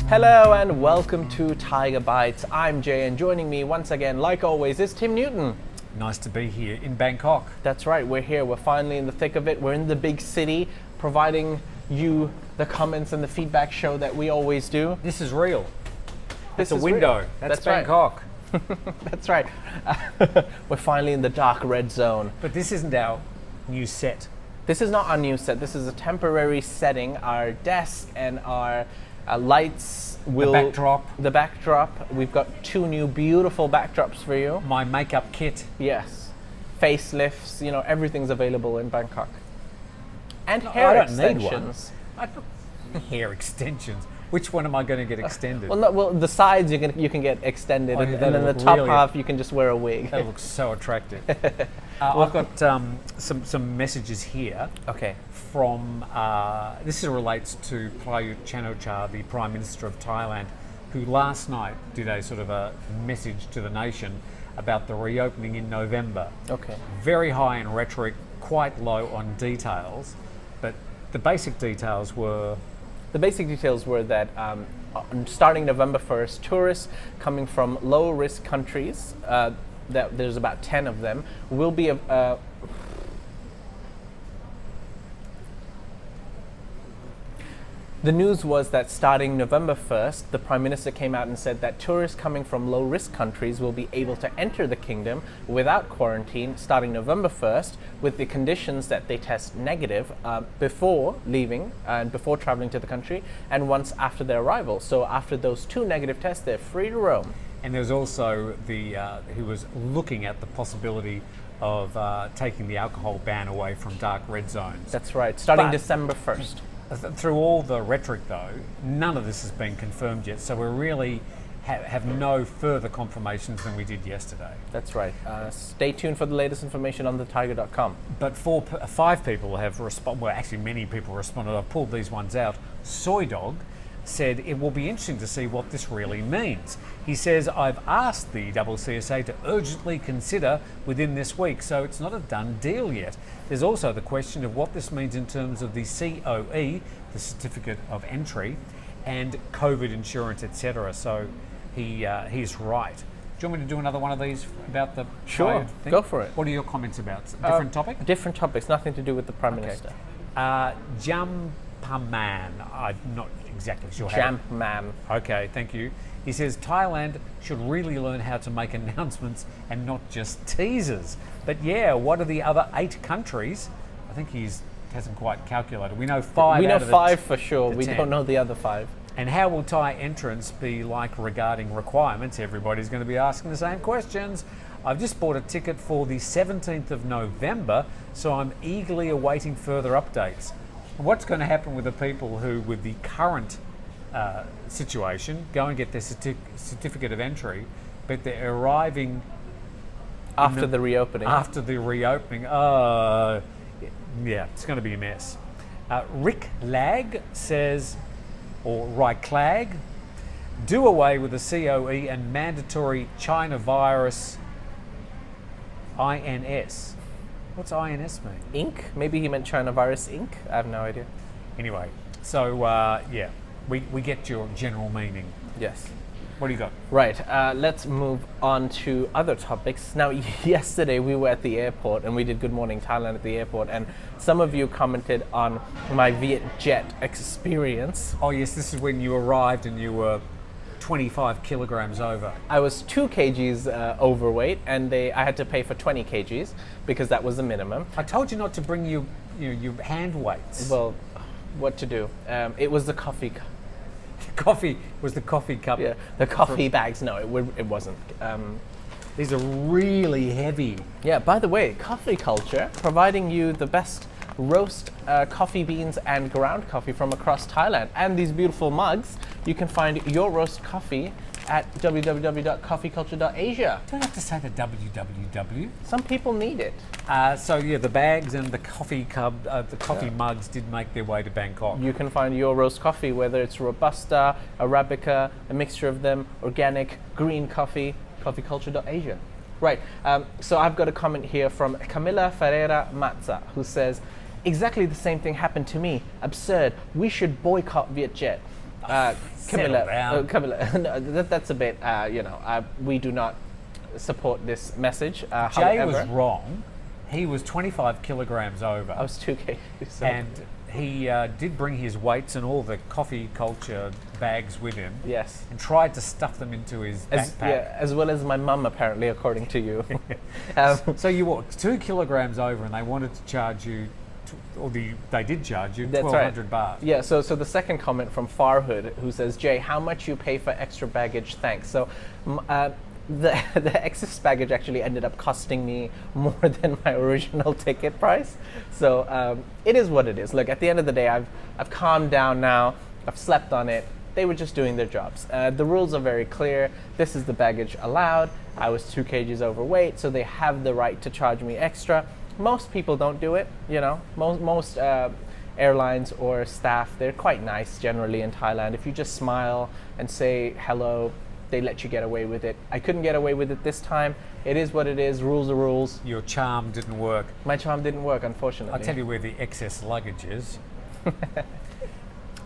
Hello and welcome to Thaiger Bites. I'm Jay, and joining me once again, like always, is Tim Newton. Nice to be here in Bangkok. That's right, we're here. We're finally in the thick of it. We're in the big city, providing you the comments and the feedback show that we always do. This is real. This It's a is window. real. That's That's right. Bangkok. That's right. We're finally in the dark red zone. But this isn't our new set. This is not our new set. This is a temporary setting. Our desk and our lights will... The backdrop. We've got two new beautiful backdrops for you. My makeup kit. Yes. Facelifts, everything's available in Bangkok. And No, hair I don't need extensions. Hair extensions. Which one am I going to get extended? Well, the sides you can get extended, Oh, and yeah, then that'll the look top really- half you can just wear a wig. That looks so attractive. I've got some messages here Okay. from, this relates to Prayut Chan-o-cha, the Prime Minister of Thailand, who last night did a sort of a message to the nation about the reopening in November. Okay. Very high in rhetoric, quite low on details, but the basic details were... The basic details were that starting November 1st, tourists coming from low-risk countries, that there's about 10 of them, will be The news was that starting November 1st, the Prime Minister came out and said that tourists coming from low-risk countries will be able to enter the kingdom without quarantine starting November 1st, with the conditions that they test negative before leaving and before traveling to the country, and once after their arrival. So after those two negative tests, they're free to roam. And there's also who was looking at the possibility of taking the alcohol ban away from dark red zones. That's right, starting But- December 1st. Through all the rhetoric, though, none of this has been confirmed yet, so we really have no further confirmations than we did yesterday. That's right. Stay tuned for the latest information on thethaiger.com. But five people have responded, well, actually many people responded. I've pulled these ones out. Soy Dog said it will be interesting to see what this really means. He says, I've asked the CCSA to urgently consider within this week, so it's not a done deal yet. There's also the question of what this means in terms of the COE, the Certificate of Entry, and COVID insurance, etc. So he's right. Do you want me to do another one of these about the Sure, COVID thing? go for it. What are your comments about? Different topic? Different topics, nothing to do with the Prime Minister. Jampaman, I'm not exactly sure how. Jampman. Okay, thank you. He says Thailand should really learn how to make announcements and not just teasers. But yeah, what are the other 8 countries? I think he hasn't quite calculated. We know 5 We know out of 5 for sure. the We 10. don't know the other 5. And how will Thai entrance be like regarding requirements? Everybody's going to be asking the same questions. I've just bought a ticket for the 17th of November, so I'm eagerly awaiting further updates. What's going to happen with the people who, with the current situation, go and get their certificate of entry, but they're arriving After the reopening. after the reopening? Yeah, it's going to be a mess. Rick Lag says, or Ryclag, do away with the COE and mandatory China virus INS. What's INS mean? Inc? Maybe he meant China Virus Inc? I have no idea. Anyway, so yeah, we get your general meaning. Yes. What do you got? Right, let's move on to other topics. Now, yesterday we were at the airport and we did Good Morning Thailand at the airport, and some of you commented on my Vietjet experience. Oh yes, this is when you arrived and you were 25 kilograms over. I was 2 kgs overweight, and I had to pay for 20 kgs because that was the minimum. I told you not to bring your hand weights. Well, what to do? It was the coffee cup. Coffee was the coffee cup. Yeah, the coffee bags. No, it wasn't. These are really heavy. Yeah, by the way, Coffee Culture, providing you the best roast coffee beans and ground coffee from across Thailand. And these beautiful mugs, you can find your roast coffee at www.coffeeculture.asia. Don't have to say the www. Some people need it. So yeah, the bags and the coffee mugs did make their way to Bangkok. You can find your roast coffee, whether it's Robusta, Arabica, a mixture of them, organic, green coffee, coffeeculture.asia. Right. So I've got a comment here from Camila Ferreira Matza, who says, exactly the same thing happened to me. Absurd. We should boycott Vietjet. Settle down. Camilla, no, that's a bit, we do not support this message. Jay However, was wrong. He was 25 kilograms over. I was 2 kg. So. And he did bring his weights and all the coffee culture bags with him. Yes. And tried to stuff them into his backpack. As well as my mum, apparently, according to you. So you were 2 kilograms over, and they wanted to charge you, they did charge you 1,200 baht. Yeah. So the second comment from Farhood, who says, Jay, how much you pay for extra baggage? Thanks. So. The excess baggage actually ended up costing me more than my original ticket price. So it is what it is. Look, at the end of the day, I've calmed down now. I've slept on it. They were just doing their jobs. The rules are very clear. This is the baggage allowed. I was 2 kgs overweight, so they have the right to charge me extra. Most people don't do it, you know. Most airlines or staff, they're quite nice generally in Thailand. If you just smile and say hello, they let you get away with it. I couldn't get away with it this time. It is what it is. Rules are rules. Your charm didn't work. My charm didn't work, unfortunately. I'll tell you where the excess luggage is. RIP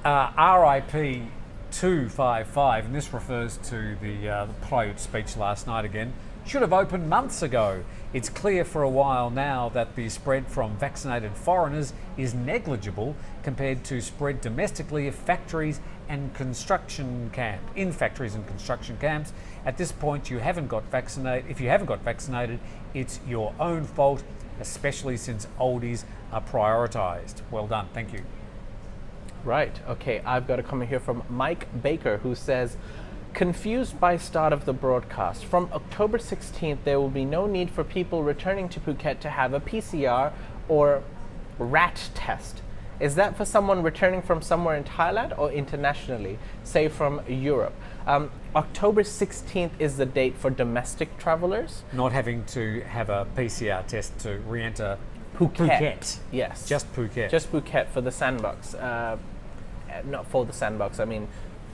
255, and this refers to the Prayut speech last night again, should have opened months ago. It's clear for a while now that the spread from vaccinated foreigners is negligible compared to spread domestically in factories and construction camps. At this point, if you haven't got vaccinated, it's your own fault, especially since oldies are prioritised. Well done, thank you. Right, okay, I've got a comment here from Mike Baker, who says, confused by start of the broadcast. From October 16th, there will be no need for people returning to Phuket to have a PCR or RAT test. Is that for someone returning from somewhere in Thailand or internationally, say from Europe? October 16th is the date for domestic travelers. Not having to have a PCR test to re-enter Phuket. Yes. Just Phuket. Just Phuket for the sandbox. Not for the sandbox, I mean,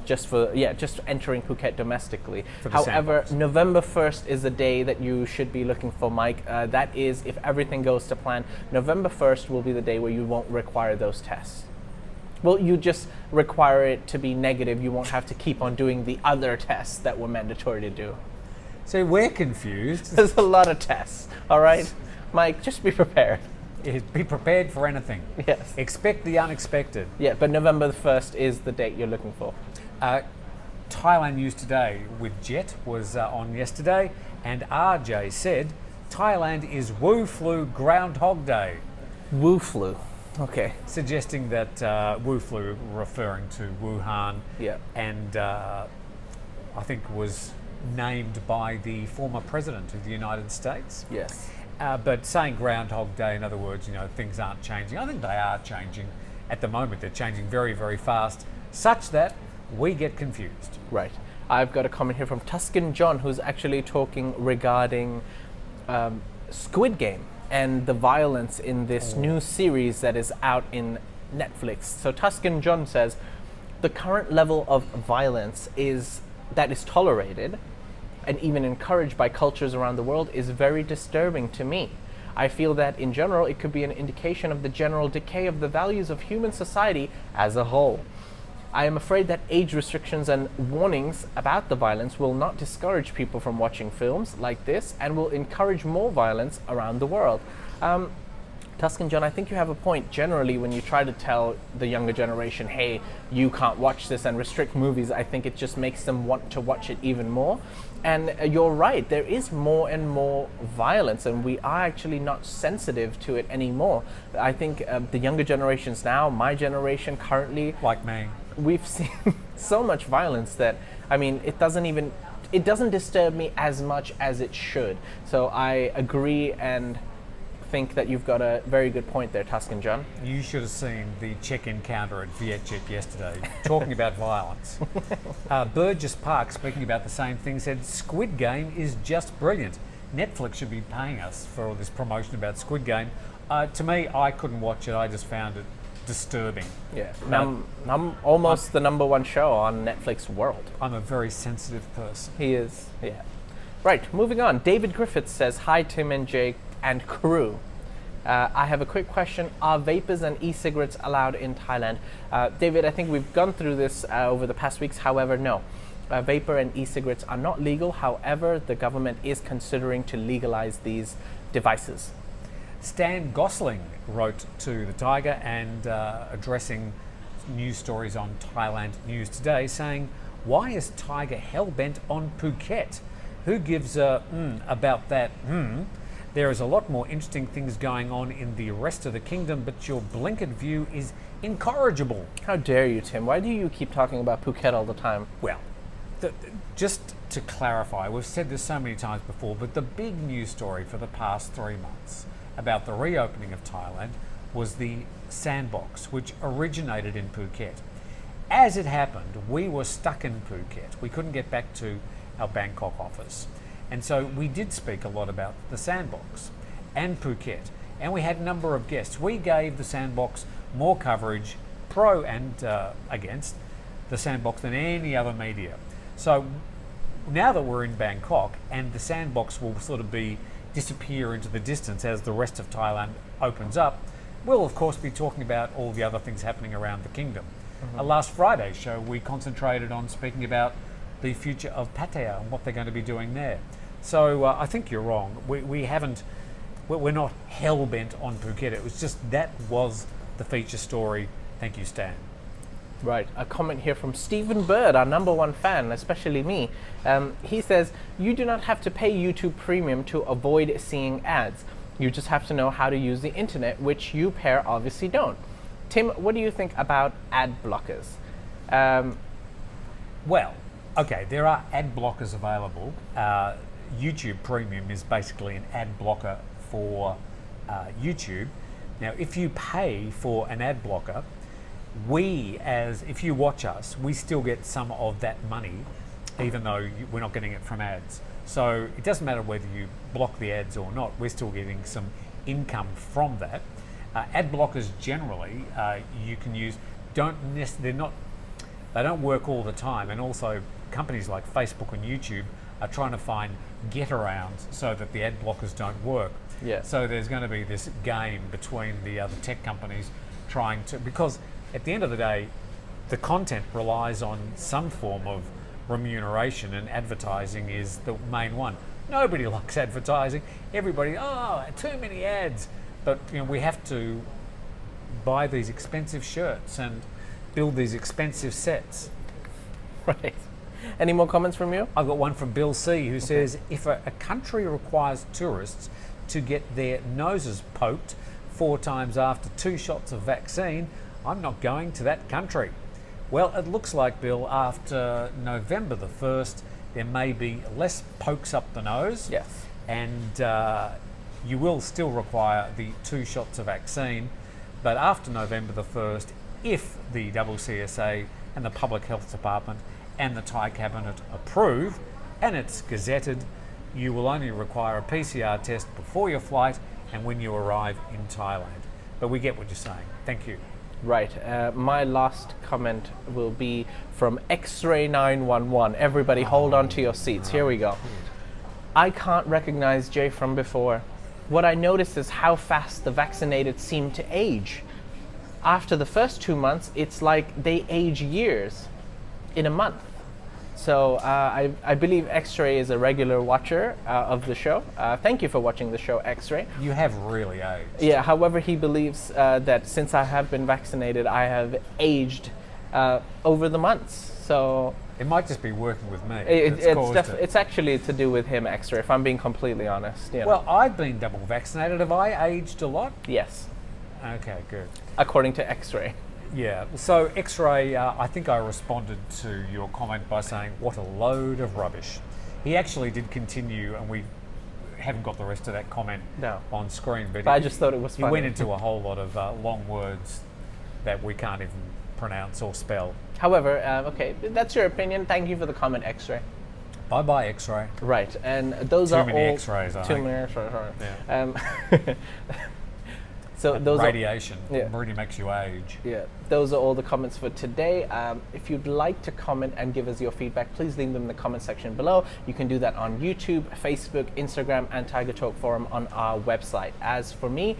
just entering Phuket domestically. However, November 1st is the day that you should be looking for, Mike. That is, if everything goes to plan, November 1st will be the day where you won't require those tests. Well, you just require it to be negative. You won't have to keep on doing the other tests that were mandatory to do. So we're confused. There's a lot of tests, all right? Mike, just be prepared. Be prepared for anything. Yes. Expect the unexpected. Yeah, but November the 1st is the date you're looking for. Thailand News Today with Jet was on yesterday, and RJ said Thailand is Wu Flu Groundhog Day. Wu Flu, okay. Suggesting that Wu Flu referring to Wuhan, yeah, and I think was named by the former president of the United States. Yes. But saying Groundhog Day, in other words, you know, things aren't changing. I think they are changing. At the moment, they're changing very, very fast, such that we get confused. Right. I've got a comment here from Tuscan John, who's actually talking regarding Squid Game and the violence in this new series that is out in Netflix. So Tuscan John says, the current level of violence that is tolerated and even encouraged by cultures around the world is very disturbing to me. I feel that in general, it could be an indication of the general decay of the values of human society as a whole. I am afraid that age restrictions and warnings about the violence will not discourage people from watching films like this and will encourage more violence around the world. Tuscan John, I think you have a point. Generally, when you try to tell the younger generation, hey, you can't watch this and restrict movies, I think it just makes them want to watch it even more. And you're right, there is more and more violence, and we are actually not sensitive to it anymore. I think the younger generations now, my generation currently, like me, we've seen so much violence that, I mean, it doesn't disturb me as much as it should. So I agree and think that you've got a very good point there, Tuscan John. You should have seen the check-in counter at Vietjet yesterday, talking about violence. Burgess Park, speaking about the same thing, said Squid Game is just brilliant. Netflix should be paying us for all this promotion about Squid Game. To me, I couldn't watch it. I just found it disturbing. Yeah, almost the number one show on Netflix world. I'm a very sensitive person. He is, yeah. Right, moving on. David Griffiths says, "Hi Tim and Jake and crew. I have a quick question. Are vapors and e-cigarettes allowed in Thailand?" David, I think we've gone through this over the past weeks. However, no. Vapor and e-cigarettes are not legal. However, the government is considering to legalize these devices. Stan Gosling wrote to the Thaiger and addressing news stories on Thailand News Today, saying, "Why is Thaiger hell-bent on Phuket? Who gives a about that? There is a lot more interesting things going on in the rest of the kingdom, but your blinkered view is incorrigible." How dare you, Tim? Why do you keep talking about Phuket all the time? Well, just to clarify, we've said this so many times before, but the big news story for the past 3 months about the reopening of Thailand was the sandbox, which originated in Phuket. As it happened, we were stuck in Phuket. We couldn't get back to our Bangkok office. And so we did speak a lot about the sandbox and Phuket. And we had a number of guests. We gave the sandbox more coverage, pro and against the sandbox, than any other media. So now that we're in Bangkok, and the sandbox will sort of disappear into the distance as the rest of Thailand opens up, we'll of course be talking about all the other things happening around the kingdom. Last Friday's show, we concentrated on speaking about the future of Pattaya and what they're going to be doing there. So I think you're wrong. We're not hell-bent on Phuket. It was just that was the feature story. Thank you, Stan. Right, a comment here from Stephen Bird, our number one fan, especially me. He says, "You do not have to pay YouTube Premium to avoid seeing ads. You just have to know how to use the internet, which you pair obviously don't." Tim, what do you think about ad blockers? Well, okay, there are ad blockers available. YouTube Premium is basically an ad blocker for YouTube. Now, if you pay for an ad blocker, if you watch us, we still get some of that money, even though we're not getting it from ads. So it doesn't matter whether you block the ads or not, we're still getting some income from that. Ad blockers generally you can use, they don't work all the time, and also companies like Facebook and YouTube are trying to find get-arounds so that the ad blockers don't work. Yeah. So there's going to be this game between the other tech companies trying to, because at the end of the day, the content relies on some form of remuneration, and advertising is the main one. Nobody likes advertising. Everybody, too many ads. But we have to buy these expensive shirts and build these expensive sets. Right. Any more comments from you? I've got one from Bill C, who says, "If a country requires tourists to get their noses poked 4 times after 2 shots of vaccine, I'm not going to that country." Well, it looks like, Bill, after November the 1st, there may be less pokes up the nose. Yes. And you will still require the 2 shots of vaccine. But after November the 1st, if the CCSA and the Public Health Department and the Thai Cabinet approve, and it's gazetted, you will only require a PCR test before your flight and when you arrive in Thailand. But we get what you're saying. Thank you. Right. My last comment will be from X-Ray 911. Everybody hold on to your seats. Here we go. "I can't recognize Jay from before. What I noticed is how fast the vaccinated seem to age. After the first 2 months, it's like they age years in a month." So I believe X-Ray is a regular watcher of the show. Thank you for watching the show, X-Ray. You have really aged. Yeah, however, he believes that since I have been vaccinated, I have aged over the months. So it might just be working with me. It's actually to do with him, X-Ray, if I'm being completely honest. Well, I've been double vaccinated. Have I aged a lot? Yes. Okay, good. According to X-Ray. Yeah, so X-Ray, I think I responded to your comment by saying, "What a load of rubbish." He actually did continue, and we haven't got the rest of that comment on screen, but I just thought it was funny. He went into a whole lot of long words that we can't even pronounce or spell. However, okay, that's your opinion. Thank you for the comment, X-Ray. Bye-bye, X-Ray. Right, and those are all... Too many X-rays, I think. Too many X-rays, sorry. Yeah. So those radiation Yeah. really makes you age. Yeah, those are all the comments for today. If you'd like to comment and give us your feedback, please leave them in the comment section below. You can do that on YouTube, Facebook, Instagram, and Tiger Talk Forum on our website. As for me,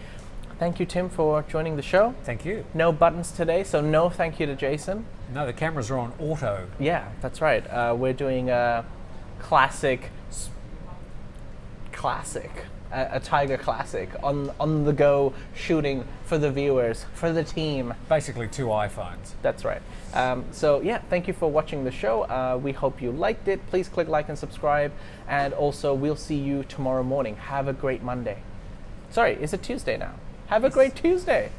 thank you, Tim, for joining the show. Thank you. No buttons today, so no thank you to Jason. No, the cameras are on auto. Yeah, that's right. We're doing a classic, a Tiger classic on the go shooting for the viewers, for the team. Basically 2 iPhones. That's right. So yeah, thank you for watching the show. We hope you liked it. Please click like and subscribe. And also, we'll see you tomorrow morning. Have a great Monday. Sorry, is it Tuesday now? Have a great Tuesday.